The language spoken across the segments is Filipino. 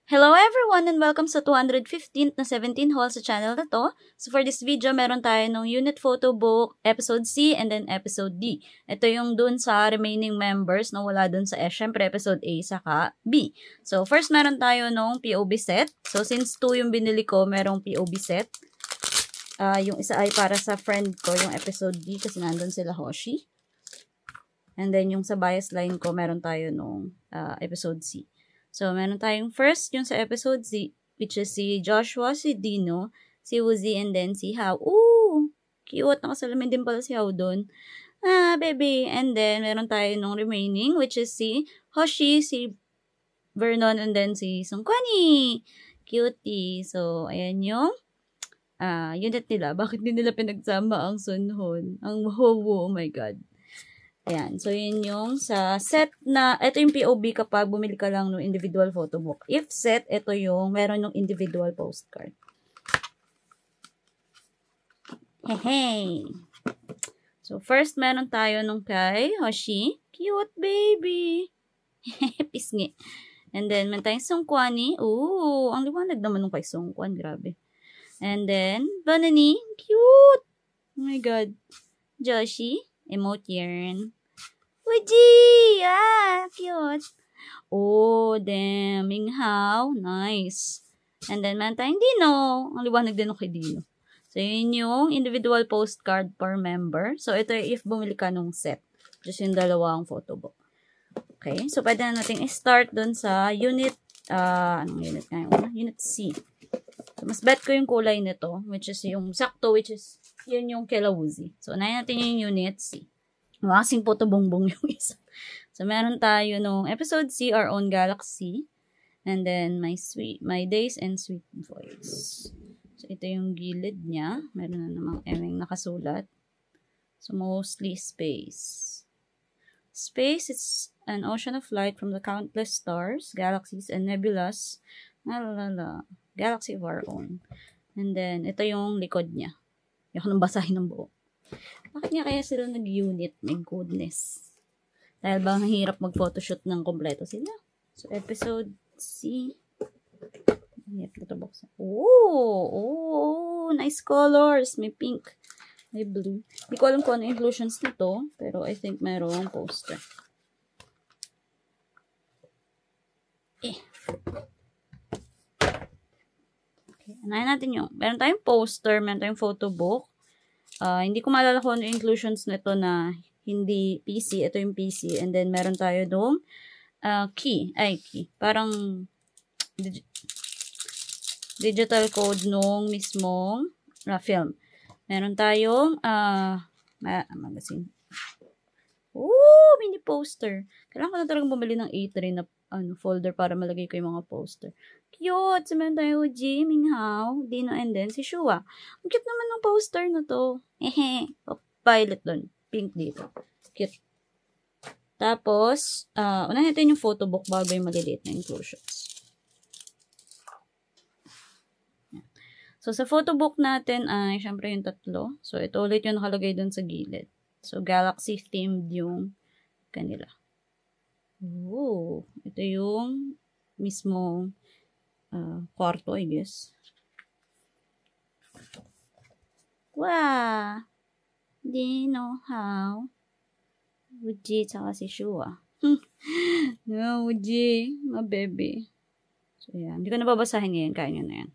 Hello everyone and welcome sa 215th na 17 haul sa channel na to. So for this video, meron tayo ng unit photo book, episode C and then episode D. Ito yung dun sa remaining members na wala dun sa syempre episode A saka B. So first meron tayo ng POV set. So since 2 yung binili ko, merong POV set. Yung isa ay para sa friend ko, yung episode D kasi nandun sila Hoshi. And then yung sa bias line ko, meron tayo nung episode C. So, meron tayong first, yung sa episode Z, which is si Joshua, si Dino, si Woozy, and then si How. Ooh! Cute! Nakasalamin din pala si How doon. Baby! And then, meron tayo nung remaining, which is si Hoshi, si Vernon, and then si Sungkwani. Cutie! So, ayan yung unit nila. Bakit din nila pinagsama ang Sunhon? Ang Wowo, oh my God. Ayan. So, yun yung sa set na, ito yung POV kapag bumili ka lang ng individual photo book. If set, ito yung meron ng individual postcard. Hey! So, first, meron tayo nung kay Hoshi. Cute baby! Pisngi. And then, meron tayong Sungkwani. Ooh, ang liwanag naman nung kay Sungkwan. Grabe. And then, Banani. Cute! Oh my God. Joshi. Emote yarn. Woozy! Cute. Oh, damn. Minghao. Nice. And then, meron tayong Dino. Ang liwanag din kay Dino. So, yun yung individual postcard per member. So, ito if bumili ka nung set. Just yung dalawang photo book. Okay. So, pwede na natin i-start dun sa unit, anong unit nga yun? Unit C. So, mas bet ko yung kulay nito, which is yung sakto, which is yun yung kila Woozy. So, unahin natin yung unit C. Kasing puto bongbong yung isa. So, meron tayo nung episode C, Our Own Galaxy. And then, My Days and Sweet Voice. So, ito yung gilid niya. Meron na namang emeng nakasulat. So, mostly space. Space, it's an ocean of light from the countless stars, galaxies, and nebulas. Galaxy of our own. And then, ito yung likod niya. Yung nang basahin ng buo. Bakit nga kaya sila nag-unit? My goodness. Dahil ba hirap mag-photoshoot ng kompleto sila? So, episode C. Oh, nice colors. May pink. May blue. Hindi ko alam kung ano inclusions nito, pero I think mayroong poster. Okay, anayin natin yung, meron tayong poster, meron tayong photo book. Hindi ko maalala kung ano inclusions nito na hindi PC. Ito yung PC. And then, meron tayo doong key. Parang digital code nung mismong film. Meron tayong magazine. Ooh, mini poster. Kailangan ko na talagang bumili ng A3 na folder para malagay ko yung mga poster. Cute! So, meron tayo Ji, Minghao, Dino, and then si Shua. Ang cute naman ng poster na to. Violet doon. Pink dito. Cute. Tapos, unahin natin yung photo book bago yung maliliit na inclusions. So, sa photo book natin ay, syempre yung tatlo. So, ito ulit yung nakalagay doon sa gilid. So, galaxy themed yung kanila. Ooh, ito yung mismong kwarto, I guess. Wow! Dino, How, Woozy, tsaka si Shua. No, Woozy, my baby. So, yan. Hindi ko nababasahin ngayon. Kaya nyo na yan.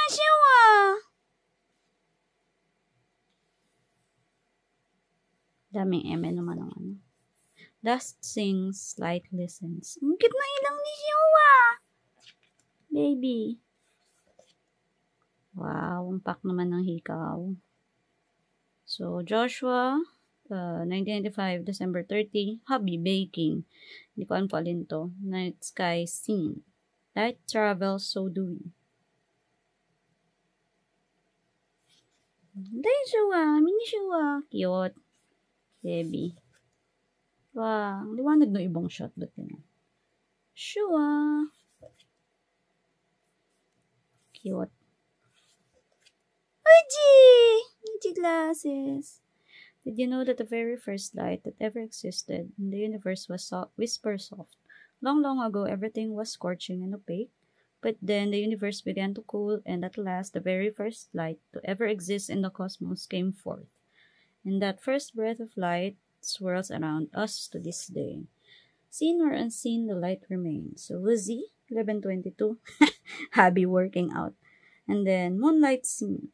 Shua! Daming eme naman ang ano. Dust sings, light listens. Ang cute na ilang ni Shua! Baby. Wow, ang pack naman ng hikaw. So, Joshua, 1995, December 30, hobby, baking. Hindi ko alam po alin to. Night sky scene. Light travels, so do we. Day Shua, mini Shua. Cute. Baby. Wow, ang liwanag ng ibang shot. Ba't yun? Shua. Cute. Uji! Uji glasses. Did you know that the very first light that ever existed in the universe was whisper soft? Long, long ago, everything was scorching and opaque. But then the universe began to cool, and at last, the very first light to ever exist in the cosmos came forth. And that first breath of light swirls around us to this day. Seen or unseen, the light remains. So, Lizzie, 1122, hobby working out. And then, moonlight scene.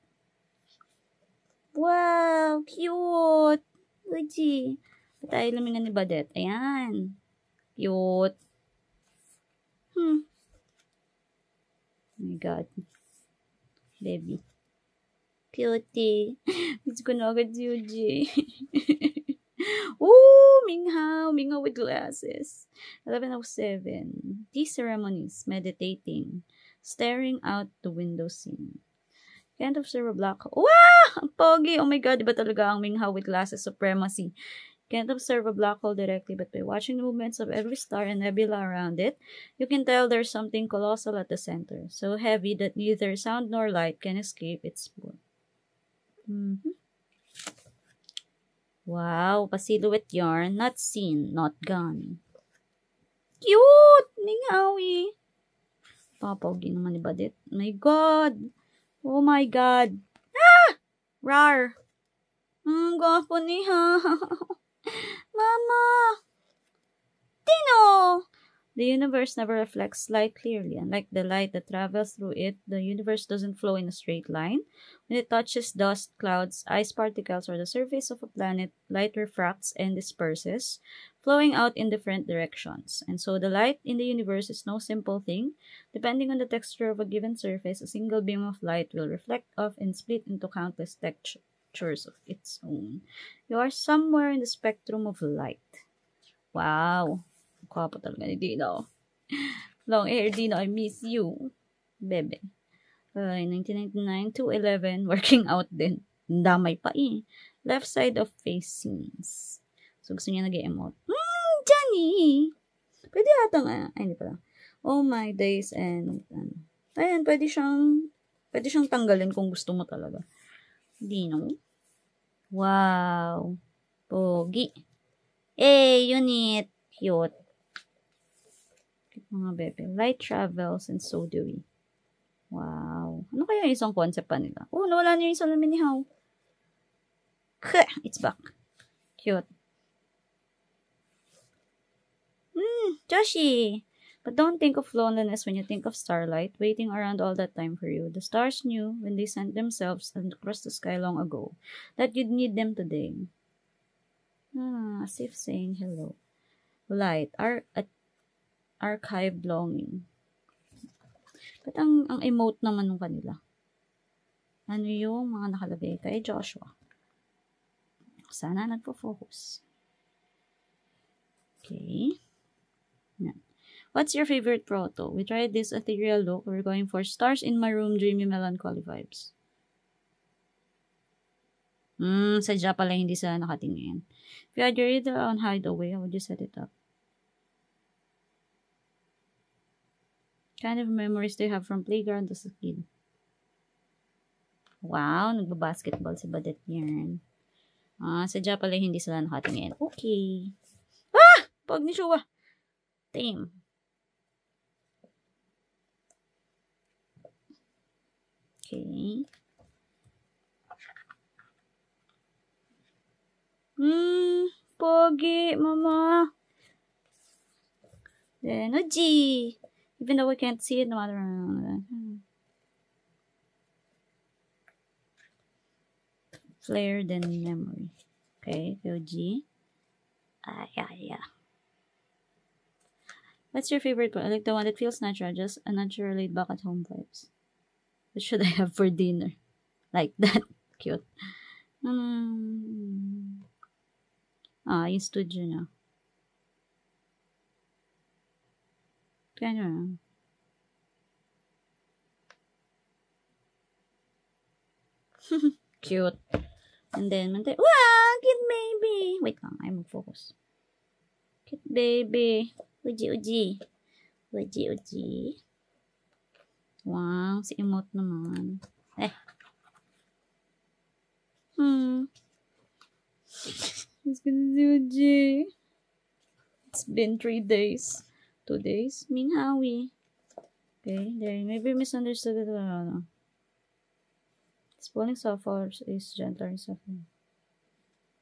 Wow, cute! Lizzie. Patay lumingan ni Badet. Ayan. Cute. Oh my God. Baby. Cutie. Gusto ko na agad si Yuji. Ooh, Minghao. Minghao with glasses. 11:07. Tea ceremonies. Meditating. Staring out the window scene. Can't observe a black hole. Wow! Ang pogi! Oh my God, diba talaga ang Minghao with glasses supremacy? Can't observe a black hole directly, but by watching the movements of every star and nebula around it, you can tell there's something colossal at the center, so heavy that neither sound nor light can escape its pull. Wow, pa-silhouette yarn, not seen, not gone. Cute! Minghawi! Papogi naman ni Badit. My God! Oh my God! Ah! Rar! Gwapo niya. Mama! Tino! The universe never reflects light clearly. Unlike the light that travels through it, the universe doesn't flow in a straight line. When it touches dust, clouds, ice particles, or the surface of a planet, light refracts and disperses, flowing out in different directions. And so the light in the universe is no simple thing. Depending on the texture of a given surface, a single beam of light will reflect off and split into countless textures of its own. You are somewhere in the spectrum of light. Wow. Kwapo talaga ni Dino. Long hair, Dino, I miss you. Bebe. 1999 to 11, working out din. Damay pa eh. Left side of face scenes. So, gusto niya nag-emote. Johnny! Pwede ata nga. Ay, hindi pala. Oh my days and, ayan, pwede siyang tanggalin kung gusto mo talaga. Dino. Wow. Pogi. Unit. Cute. Mga bebe. Light travels and so do we. Wow. Ano kaya yung isang concept pa nila? Oh, nawala niya yung salamin ni How. It's back. Cute. Joshi! But don't think of loneliness when you think of starlight waiting around all that time for you. The stars knew when they sent themselves across the sky long ago that you'd need them today. As if saying hello. Light. Archived longing. But ang emote naman ng kanila. Ano yung mga nakalagay kay Joshua? Sana nagpo-focus. Okay. Yan. What's your favorite proto? We tried this ethereal look. We're going for stars in my room, dreamy melancholy vibes. Sadya pala hindi sa nakatingin. If you had your reader on hideaway, how would you set it up? Kind of memories do you have from playground as a kid? Wow, nagbabasketball si Badet yan. Sadya pala hindi sila nakatingin. Okay. Pag ni Shua. Damn. Okay. Pogi, mama. Then, Uji. Even though we can't see it, no matter. Flare, then memory. Okay, Uji. Yeah. What's your favorite one? I like the one that feels natural, just a natural laid back at home vibes. What should I have for dinner? Like that. Cute. Yung studio niya. Kaya cute. And then, wow, cute baby. Wait lang, ay mag-focus. Cute baby. Uji. Wow, si emote naman. It's gonna do G. It's been 3 days. 2 days. Ming Howie. Okay, there. Maybe misunderstood it. It's falling so far is gentler and softer.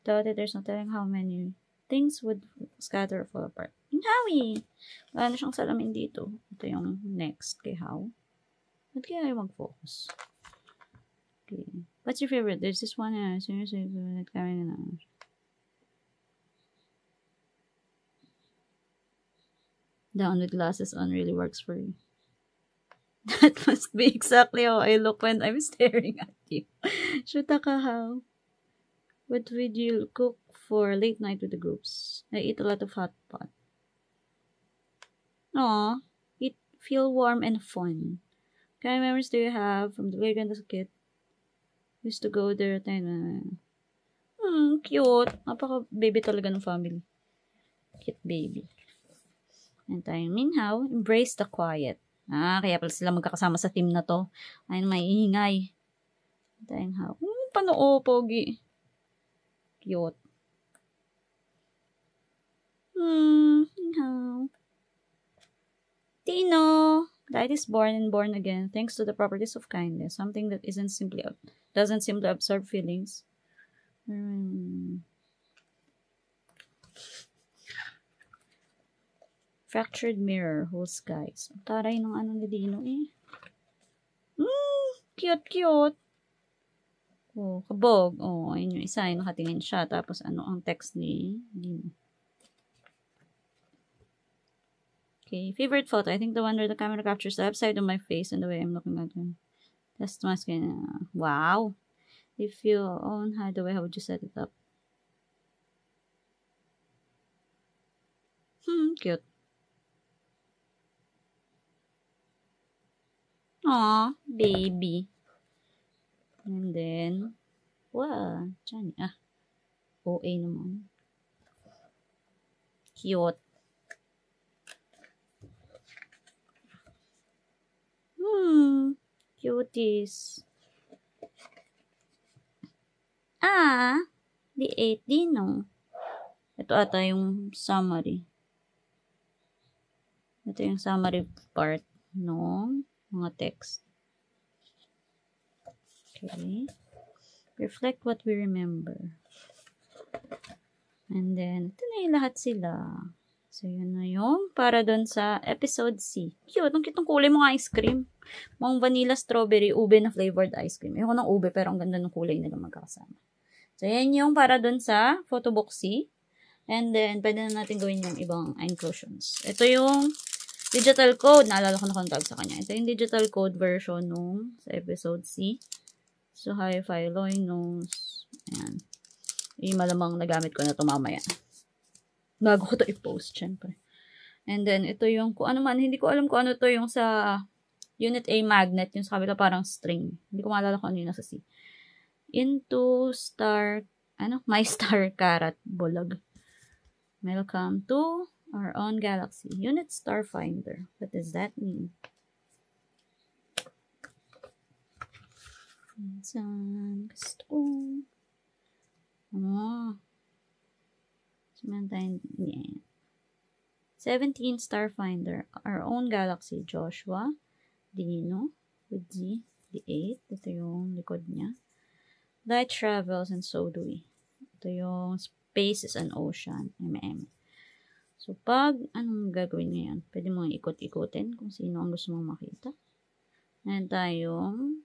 Doubt it, there's no telling how many things would scatter or fall apart. Ming Howie! Wala na siyang salamin dito. Ito yung next kay How. Ba't kaya ayaw mag-focus? Okay. What's your favorite? There's this one. Seriously, coming na. Down with glasses on really works for you. That must be exactly how I look when I'm staring at you. Shuta ka, How. What would you cook for late night with the groups? I eat a lot of hot pot. Aw, it feel warm and fun. What kind of memories do you have from the playground as a kid? Used to go there. Cute. Napaka-baby talaga ng family. Cute baby. And tayo, Minhao, embrace the quiet. Kaya pala sila magkakasama sa team na to. Ayun, may ingay. Tayong How. Panoo, pogi. Cute. How. Tino. Light is born and born again thanks to the properties of kindness. Something that doesn't simply absorb feelings. Fractured mirror, whole skies. Taray ng ano ni Dino eh. Cute. Oh, kabog. Oh, ayun yung isa. Nakatingin siya. Tapos ano ang text ni Dino. Okay, favorite photo. I think the one where the camera captures the upside of my face and the way I'm looking at him. That's my skin. Wow. If you own Hideaway, how would you set it up? Cute. Aw, baby. And then, wow, Johnny. OA naman. Cute. Cuties. The 8 Dino. Ito ata yung summary. Ito yung summary part ng mga text. Okay. Reflect what we remember. And then, ito na yung lahat sila. So, yun na yung para dun sa episode C. Cute. Ang cute ng kulay mga ice cream. Mga vanilla, strawberry, ube na flavored ice cream. Ayoko ng ube, pero ang ganda ng kulay nila magkakasama. So, yan yung para dun sa photobook C. And then, pwede na natin gawin yung ibang inclusions. Ito yung digital code. Naalala ko na kung tawag sa kanya. Ito yung digital code version nung sa episode C. So, hi-fi, loy nose. Ayan. Yung malamang nagamit ko na ito mamaya. Bago ko ito i-post, syempre. And then, ito yung, kung ano man, hindi ko alam kung ano to yung sa Unit A magnet, yung sa kabila parang string. Hindi ko maalala kung ano yung nasa C. Into star, my star carrot bulag. Welcome to our own galaxy. Unit Starfinder. What does that mean? Saan gusto ko? Yeah. 17 Starfinder. Our own galaxy. Joshua. Dino. With Z. The 8. Ito yung likod niya. Light travels and so do we. Ito yung space is an ocean. So, pag anong gagawin ngayon? Pwede mo ikot-ikotin kung sino ang gusto mong makita. Meron tayong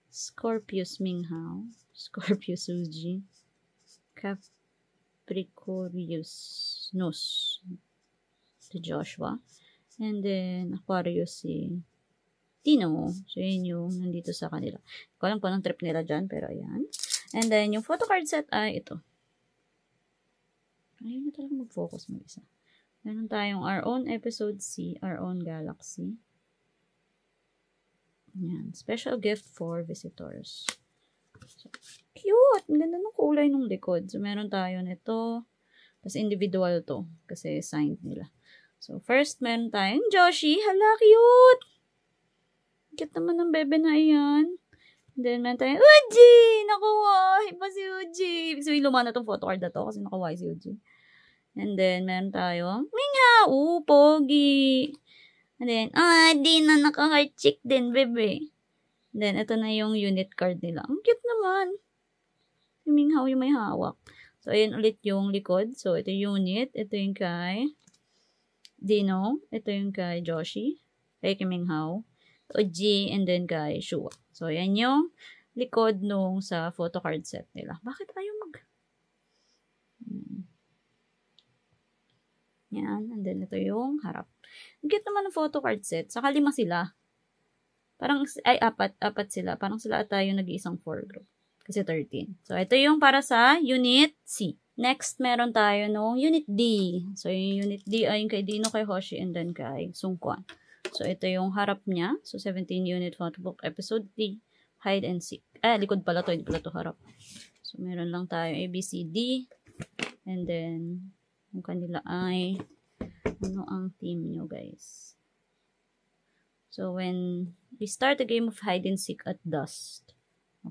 Scorpius Minghao. Scorpius Uji. Capricornius Nus to Joshua. And then, Aquarius si Tino. So, yun yung nandito sa kanila. Hindi ko alam po anong trip nila dyan, pero ayan. And then, yung photo card set ay ito. Ayun na talaga mag-focus mag-isa. Meron tayong our own episode C, our own galaxy. Ayan. Special gift for visitors. So, cute! Ang ganda ng kulay ng likod. So, meron tayo nito. Tapos, individual to. Kasi signed nila. So, first, meron tayong Joshi. Hala, cute! Cute naman ng bebe na iyan. Then, meron tayong Uji! Nakuha! Iba si Uji! So, luma na tong photo card na to kasi nakuha si Uji. And then, meron tayong Mingha! Pogi! And then, di na naka-heart chick din, bebe. And then, ito na yung unit card nila. Ang cute naman. Si Minghao yung may hawak. So, ayan ulit yung likod. So, ito yung unit. Ito yung kay Dino. Ito yung kay Joshi. Kay Minghao. Uji. And then kay Shua. So, ayan yung likod nung sa photo card set nila. Bakit ayaw Yan. And then, ito yung harap. Ang cute naman ng photo card set. Saka 5 sila. Parang, apat sila. Parang sila ata yung nag-iisang 4 group. Kasi 13. So, ito yung para sa Unit C. Next, meron tayo nung Unit D. So, yung Unit D ay yung kay Dino, kay Hoshi, and then kay Sungkwan. So, ito yung harap niya. So, 17 Unit Photobook Episode D. Hide and Seek. Likod pala to. Hindi pala to harap. So, meron lang tayo A, B, C, D. And then, yung kanila ay ano ang team nyo, guys? So, when we start a game of hide and seek at dusk.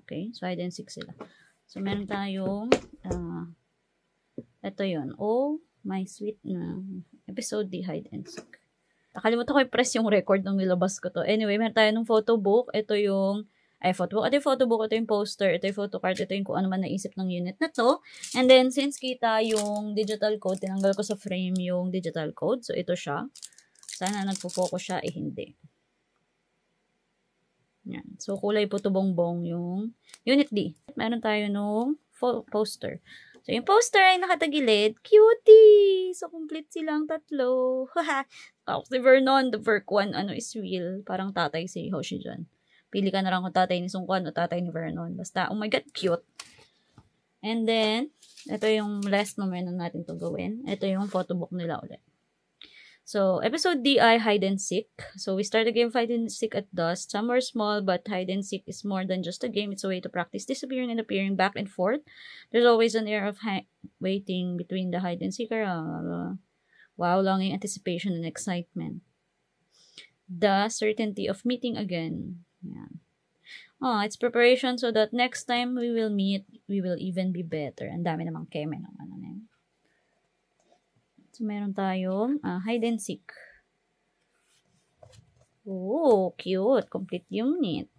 Okay? So, hide and seek sila. So, meron tayong ito yun. Oh, my sweet na episode D, hide and seek. Nakalimutan ko i-press yung record nung nilabas ko to. Anyway, meron tayo ng photo book. Ito yung photo book. Ito yung poster. Ito yung photo card. Ito yung kung ano man naisip ng unit na to. And then, since kita yung digital code, tinanggal ko sa frame yung digital code. So, ito siya. Sana nagpo-focus siya. Hindi. Yan. So, kulay puto bongbong yung Unit D. Meron tayo nung poster. So, yung poster ay nakatagilid. Cutie! So, complete silang tatlo. Ako si Vernon, the Verk one, is real. Parang tatay si Hoshi dyan. Pili ka na lang kung tatay ni Sungkwan o tatay ni Vernon. Basta, oh my God, cute. And then, ito yung last na meron natin to gawin. Ito yung photobook nila ulit. So, episode D ay hide and seek. So, we start the game of hide and seek at dusk. Some are small, but hide and seek is more than just a game. It's a way to practice disappearing and appearing back and forth. There's always an air of waiting between the hide and seeker. Wow, longing, anticipation, and excitement. The certainty of meeting again. Yan. It's preparation so that next time we will meet, we will even be better. Ang dami namang keme ng ano na yun. So, meron tayong hide and seek. Oh, cute. Complete unit.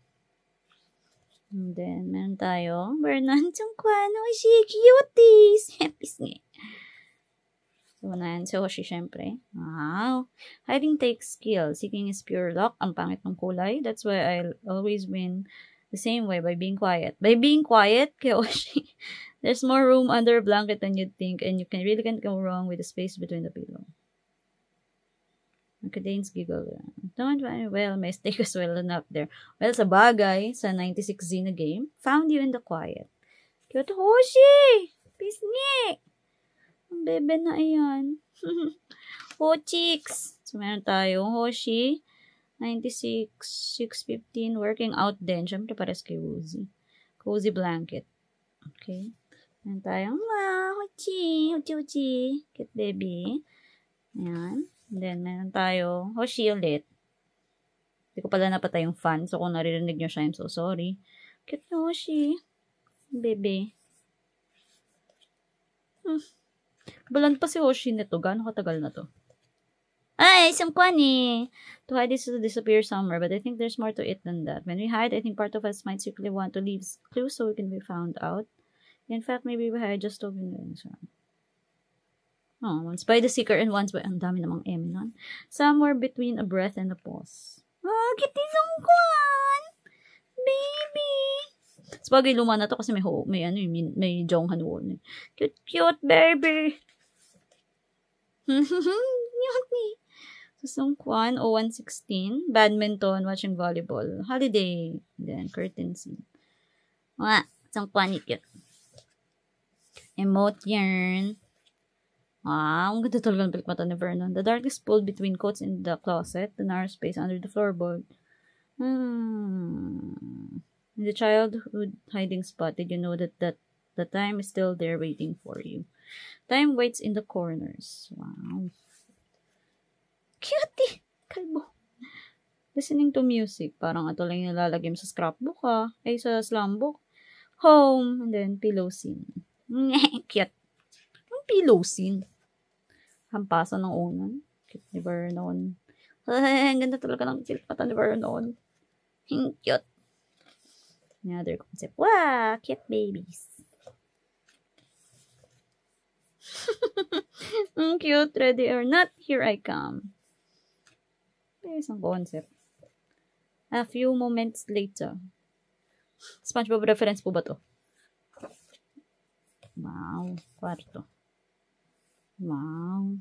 And then, meron tayong Vernon Sungkwan. Hoshi, cuties. Pisngi. So, unahan si Hoshi, syempre. Wow. Hiding takes skill. Seeking is pure luck. Ang pangit ng kulay. That's why I'll always win the same way, by being quiet. By being quiet, kay Hoshi. There's more room under a blanket than you'd think, and you really can't go wrong with the space between the pillow. Dane's giggle. Don't worry, well, my stake is well enough there. Well, sa bagay, sa 96Z na game, found you in the quiet. Cute Hoshi! Pisngi! Ang bebe na ayan. Oh, chicks! So, meron tayong Hoshi, 96, 615, working out din. Siyempre, pares kay Woozy. Cozy blanket. Okay. Meron tayong, Hochi, Hochi. Cute baby. Ayan. And then, meron tayo, Hoshi ulit. Hindi ko pala napatay yung fan. So, kung naririnig nyo siya, I'm so sorry. Cute na Hoshi. Baby. Balan pa si Hoshi nito. Gaano katagal na to? Ay, Sungkwan eh. To hide is to disappear somewhere, but I think there's more to it than that. When we hide, I think part of us might secretly want to leave clues so we can be found out. In fact, maybe we hide just to be once by the seeker and once by... Ang dami namang M nun. Somewhere between a breath and a pause. Kitty Sungkwan! Baby! Sabagay, luma na to kasi may Jong Hanwon. Cute, baby! Cute. So, Sungkwan, 0116. Badminton, watching volleyball. Holiday. Then, curtain scene. Sungkwan, cute. Emote yarn. Ang ganda talaga ng pilikmata ni Vernon. The darkness pulled between coats in the closet, the narrow space under the floorboard. In the childhood hiding spot, did you know that the time is still there waiting for you? Time waits in the corners. Wow. Cutie! Kalbo. listening to music. Parang ito lang yung nilalagay mo sa scrapbook sa slam book. Home, and then pillow scene. Cute. Yung pillow scene. Hampasan ng unan. Cute ni Vernon. Ay, ang ganda talaga ng silpatan ni Vernon. Cute. Another concept. Wow, cute babies. Cute, ready or not, here I come. There's isang concept. A few moments later. SpongeBob reference po ba to? Wow, kwarto. Wow.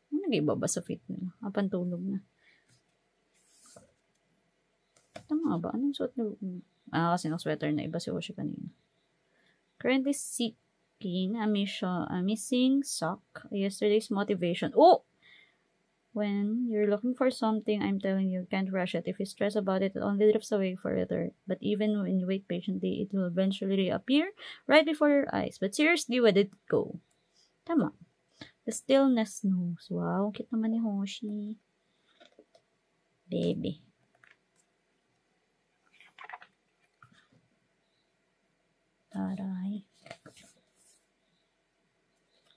Ano nag-iba sa fit nila? Pantulog na. Tama ba? Anong suot niyo? Kasi sweater na iba si Oshi kanina. Currently seeking a missing sock. Yesterday's motivation. Oh! When you're looking for something, I'm telling you, can't rush it. If you stress about it, it only drifts away further. But even when you wait patiently, it will eventually reappear right before your eyes. But seriously, where did it go? Tama. The stillness knows. Wow, cute naman ni Hoshi. Baby. Taray.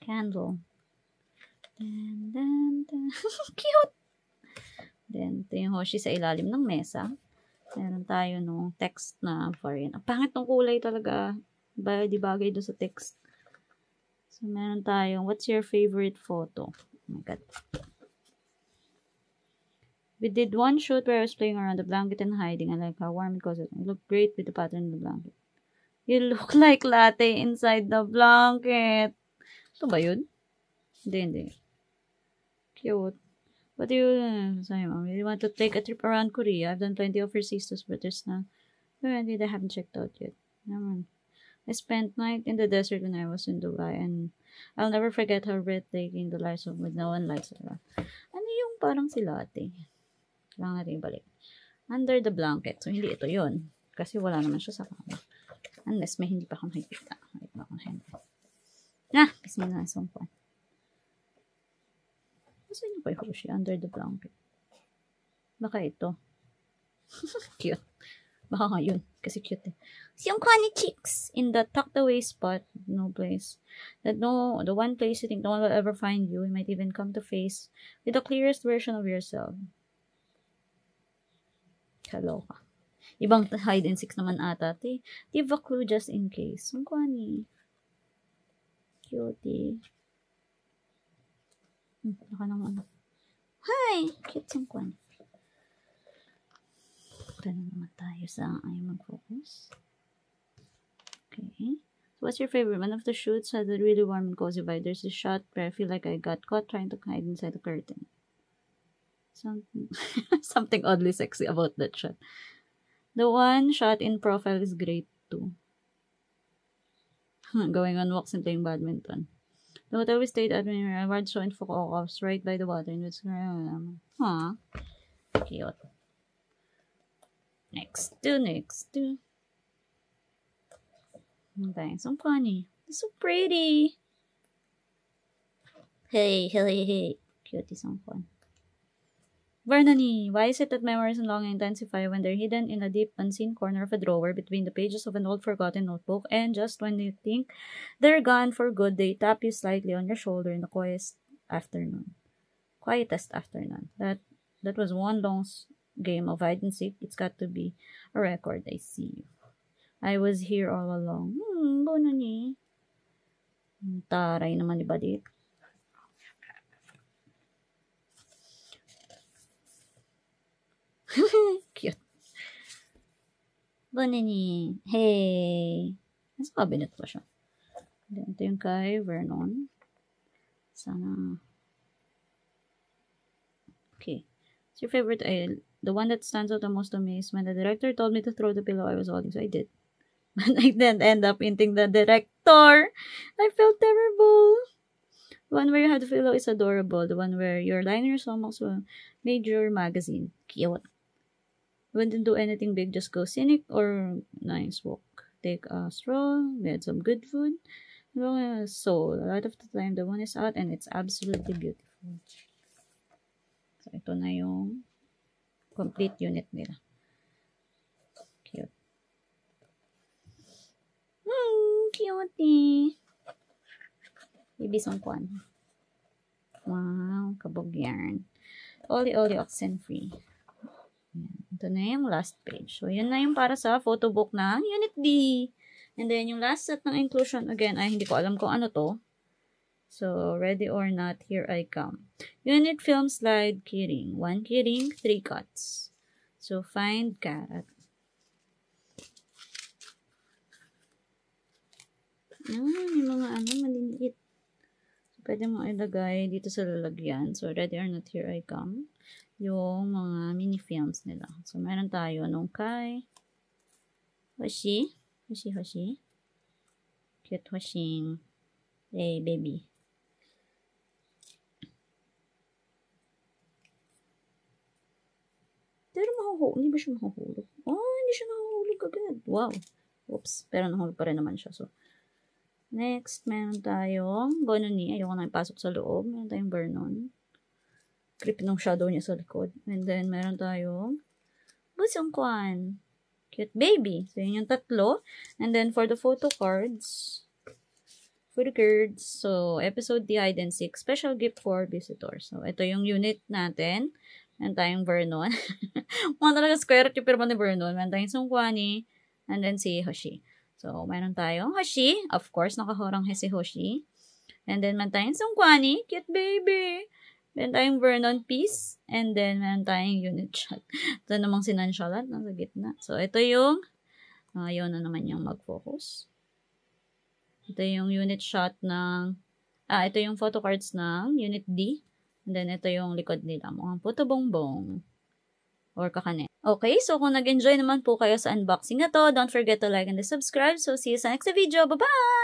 Candle. Dun, dun, dun. Cute! Then, ito yung Hoshi sa ilalim ng mesa. Meron tayo nung text na variant. Ang pangit ng kulay talaga. Di bagay doon sa text. So, meron tayong, what's your favorite photo? Oh my God. We did one shoot where I was playing around the blanket and hiding. I like how warm it goes. You look great with the pattern of the blanket. You look like latte inside the blanket. Ito ba yun? Hindi. Cute. What do you say, Mom? You want to take a trip around Korea? I've done plenty of overseas tours, but there's none. Currently, I haven't checked out yet. Naman. I spent night in the desert when I was in Dubai, and I'll never forget how breathtaking the lights of with no one lights around. Ano yung parang si Latte? Kailangan natin balik. Under the blanket. So, hindi ito yun. Kasi wala naman siya sa kama. Unless may hindi pa akong makikita. Wait ba akong hand? Pisngi na isang po. Saan yung kay Hoshi? Under the blanket. Baka ito. Cute. Baka nga yun. Kasi cute eh. Si yung Connie Chicks in the tucked away spot. No place. The one place you think no one will ever find you. You might even come to face with the clearest version of yourself. Kaloka. Ibang hide and seek naman ata. Give a clue just in case. Yung Connie. Cutie. Baka naman. Hi! Cute yung Connie. Ito na naman tayo sa ayaw mag-focus. Okay. So what's your favorite? One of the shoots had a really warm and cozy vibe. There's a shot where I feel like I got caught trying to hide inside the curtain. Something oddly sexy about that shot. The one shot in profile is great too. Going on walks and playing badminton. The hotel we stayed at when we arrived saw in Fukuoka, right by the water. And it's cute. Next. Okay, so funny. It's so pretty. Hey. Cute is so fun. Vernony, why is it that memories and longing intensify when they're hidden in a deep, unseen corner of a drawer between the pages of an old, forgotten notebook, and just when you think they're gone for good, they tap you slightly on your shoulder in the quietest afternoon. That was one long game of hide and seek. It's got to be a record. I see you. I was here all along. Vernony. Taray naman ni Badit. Cute. Vernony. Hey. Nasa cabinet pa siya. Then, ito yung kay Vernon. Sana. Okay. It's your favorite aisle. The one that stands out the most to me is when the director told me to throw the pillow I was holding. So I did. But I didn't end up hinting the director. I felt terrible. The one where you have the pillow is adorable. The one where you're lying in your stomach also made your magazine. Cute. Wouldn't do anything big, just go scenic or nice walk. Take a stroll, get some good food. So, a lot of the time, the one is out and it's absolutely beautiful. So, ito na yung complete unit nila. Cute. Cutie. Baby Songkwan. Wow, kabog yarn. Oli oxen-free. Ito na yung last page. So, yun na yung para sa photo book ng Unit D. And then, yung last set ng inclusion, again, ay hindi ko alam kung ano to. So, ready or not, here I come. Unit film slide keyring. 1 keyring, 3 cuts. So, find carrot. May mga maliliit. So, pwede mo ilagay dito sa lalagyan. So, ready or not, here I come. Yung mga mini films nila. So, meron tayo nung kay Hoshi. Cute Hoshing. Hey, baby. Pero hindi ba siya mahuhulog? Oh, hindi siya nahuhulog agad. Wow. Oops. Pero nahulog pa rin naman siya. So, next, meron tayong Bononi. Ayoko na ipasok sa loob. Meron tayong Vernon. Creepy ng shadow niya sa likod. And then, meron tayong Busongkwan. Cute baby. So, yun yung tatlo. And then, for the photo cards, so, episode D, hide and seek, special gift for visitors. So, ito yung unit natin. Meron tayong Vernon. Mga talaga square yung pirma ni Vernon. Meron tayong Songkwani. And then, si Hoshi. So, meron tayong Hoshi. Of course, nakahorang si Hoshi. And then, meron tayong Songkwani. Cute baby. Meron tayong Vernon piece. And then, meron tayong unit shot. Ito namang sinansalat. Nasa gitna. So, ito yung yun na naman yung mag-focus. Ito yung unit shot ng ito yung photo cards ng Unit D. And then, ito yung likod nila. Mukhang puto bongbong. Or kakane. Okay, so kung nag-enjoy naman po kayo sa unboxing na to, don't forget to like and subscribe. So, see you sa next video. Bye-bye!